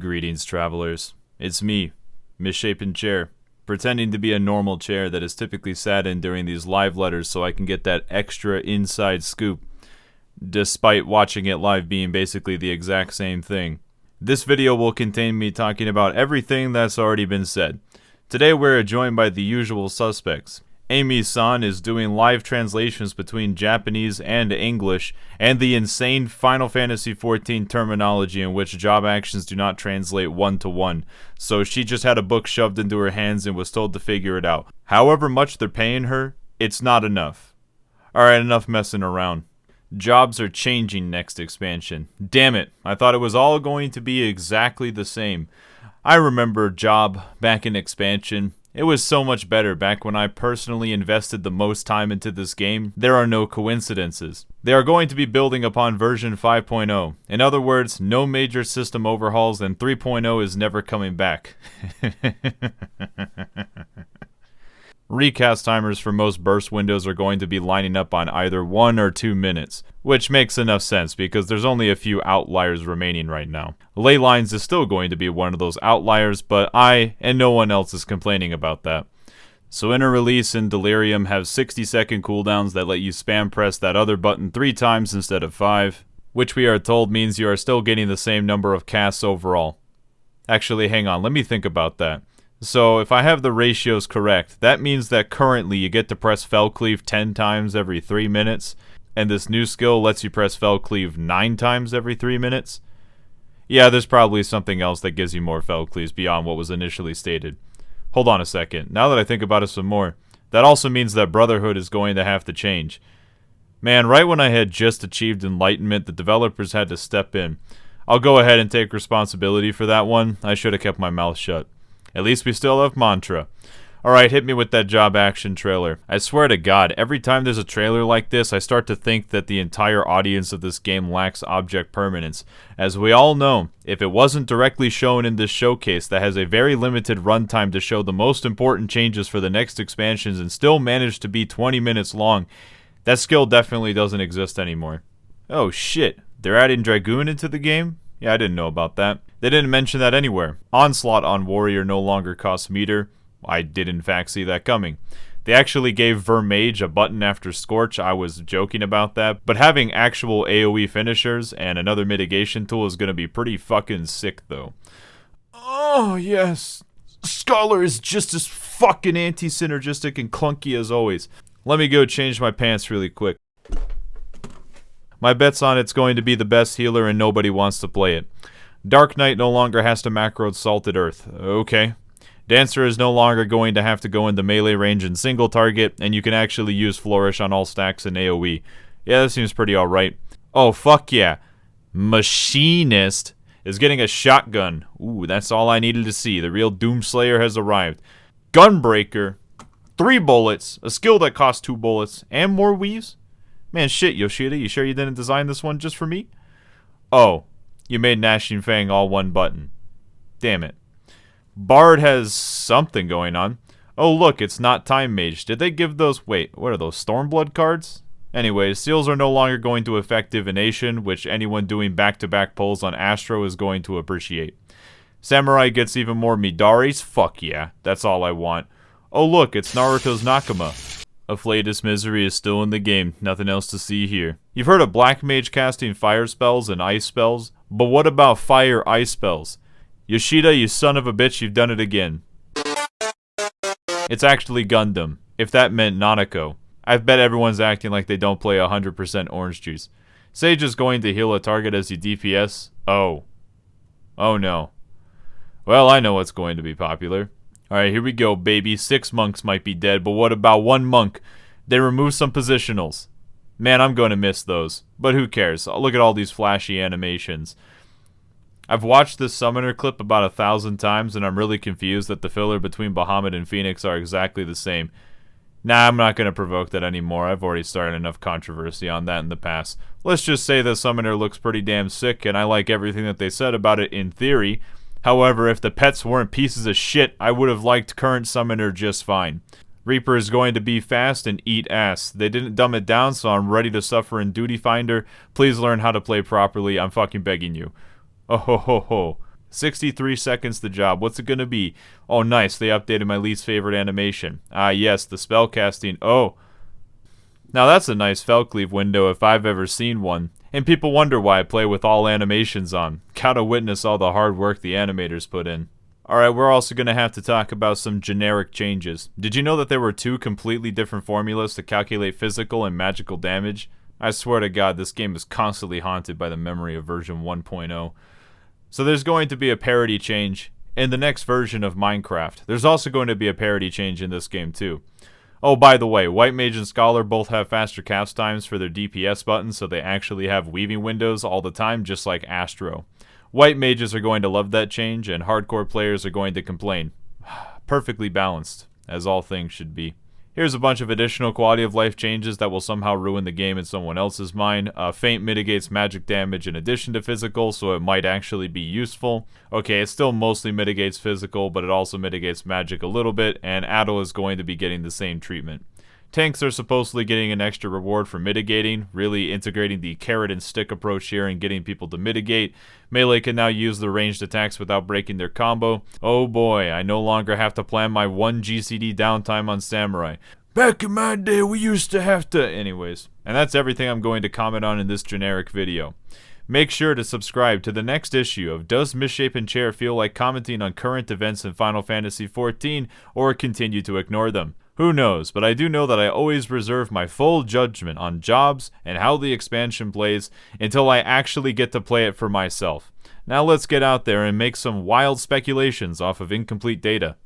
Greetings, travelers. It's me, misshapen chair, pretending to be a normal chair that is typically sat in during these live letters so I can get that extra inside scoop, despite watching it live being basically the exact same thing. This video will contain me talking about everything that's already been said. Today we're joined by the usual suspects. Amy-san is doing live translations between Japanese and English, and the insane Final Fantasy XIV terminology in which job actions do not translate one-to-one. So she just had a book shoved into her hands and was told to figure it out. However much they're paying her, it's not enough. Alright, enough messing around. Jobs are changing next expansion. Damn it, I thought it was all going to be exactly the same. I remember Job back in expansion. It was so much better back when I personally invested the most time into this game. There are no coincidences. They are going to be building upon version 5.0. In other words, no major system overhauls, and 3.0 is never coming back. Recast timers for most burst windows are going to be lining up on either 1 or 2 minutes, which makes enough sense because there's only a few outliers remaining right now. Ley lines is still going to be one of those outliers, but I and no one else is complaining about that. So Inner Release and Delirium have 60-second cooldowns that let you spam press that other button 3 times instead of 5, which we are told means you are still getting the same number of casts overall. Actually, hang on, let me think about that. So, if I have the ratios correct, that means that currently you get to press Fell Cleave 10 times every 3 minutes, and this new skill lets you press Fell Cleave 9 times every 3 minutes? Yeah, there's probably something else that gives you more Fell Cleaves beyond what was initially stated. Hold on a second, now that I think about it some more, that also means that Brotherhood is going to have to change. Man, right when I had just achieved enlightenment, the developers had to step in. I'll go ahead and take responsibility for that one. I should have kept my mouth shut. At least we still have Mantra. Alright, hit me with that job action trailer. I swear to God, every time there's a trailer like this, I start to think that the entire audience of this game lacks object permanence. As we all know, if it wasn't directly shown in this showcase that has a very limited runtime to show the most important changes for the next expansions and still managed to be 20 minutes long, that skill definitely doesn't exist anymore. Oh shit, they're adding Dragoon into the game? Yeah, I didn't know about that. They didn't mention that anywhere. Onslaught on Warrior no longer costs meter. I did in fact see that coming. They actually gave Vermage a button after Scorch. I was joking about that. But having actual AoE finishers and another mitigation tool is going to be pretty fucking sick though. Oh yes. Scholar is just as fucking anti-synergistic and clunky as always. Let me go change my pants really quick. My bet's on it's going to be the best healer and nobody wants to play it. Dark Knight no longer has to macro Salted Earth. Okay. Dancer is no longer going to have to go into melee range and single target, and you can actually use Flourish on all stacks and AoE. Yeah, that seems pretty alright. Oh, fuck yeah. Machinist is getting a shotgun. Ooh, that's all I needed to see. The real Doomslayer has arrived. Gunbreaker. 3 bullets. A skill that costs 2 bullets. And more weaves? Man, shit, Yoshida, you sure you didn't design this one just for me? Oh, you made Gnashing Fang all one button. Damn it. Bard has something going on. Oh, look, it's not Time Mage. Did they give those... Wait, what are those, Stormblood cards? Anyways, seals are no longer going to affect Divination, which anyone doing back-to-back pulls on Astro is going to appreciate. Samurai gets even more Midaris? Fuck yeah, that's all I want. Oh, look, it's Naruto's Nakama. Afflatus Misery is still in the game, nothing else to see here. You've heard of Black Mage casting fire spells and ice spells, but what about fire ice spells? Yoshida, you son of a bitch, you've done it again. It's actually Gundam, if that meant Nanako. I bet everyone's acting like they don't play 100% orange juice. Sage is going to heal a target as you DPS? Oh. Oh no. Well, I know what's going to be popular. Alright, here we go, baby. 6 monks might be dead, but what about 1 monk? They removed some positionals. Man, I'm going to miss those. But who cares? Look at all these flashy animations. I've watched this Summoner clip about 1,000 times, and I'm really confused that the filler between Bahamut and Phoenix are exactly the same. Nah, I'm not going to provoke that anymore. I've already started enough controversy on that in the past. Let's just say the Summoner looks pretty damn sick, and I like everything that they said about it in theory. However, if the pets weren't pieces of shit, I would have liked current Summoner just fine. Reaper is going to be fast and eat ass. They didn't dumb it down, so I'm ready to suffer in Duty Finder. Please learn how to play properly. I'm fucking begging you. Oh ho ho ho. 63 seconds the job. What's it gonna be? Oh, nice. They updated my least favorite animation. Ah, yes, the spellcasting. Oh. Now that's a nice Felcleave window if I've ever seen one. And people wonder why I play with all animations on. Gotta witness all the hard work the animators put in. Alright, we're also going to have to talk about some generic changes. Did you know that there were 2 completely different formulas to calculate physical and magical damage? I swear to God, this game is constantly haunted by the memory of version 1.0. So there's going to be a parity change in the next version of Minecraft. There's also going to be a parity change in this game too. Oh, by the way, White Mage and Scholar both have faster cast times for their DPS buttons, so they actually have weaving windows all the time, just like Astro. White Mages are going to love that change, and hardcore players are going to complain. Perfectly balanced, as all things should be. Here's a bunch of additional quality of life changes that will somehow ruin the game in someone else's mind. Faint mitigates magic damage in addition to physical, so it might actually be useful. Okay, it still mostly mitigates physical, but it also mitigates magic a little bit, and Adel is going to be getting the same treatment. Tanks are supposedly getting an extra reward for mitigating, really integrating the carrot and stick approach here and getting people to mitigate. Melee can now use the ranged attacks without breaking their combo. Oh boy, I no longer have to plan my 1 GCD downtime on Samurai. Back in my day, we used to have to... Anyways, and that's everything I'm going to comment on in this generic video. Make sure to subscribe to the next issue of Does Misshapen Chair Feel Like Commenting on Current Events in Final Fantasy XIV, or continue to ignore them? Who knows, but I do know that I always reserve my full judgment on jobs and how the expansion plays until I actually get to play it for myself. Now let's get out there and make some wild speculations off of incomplete data.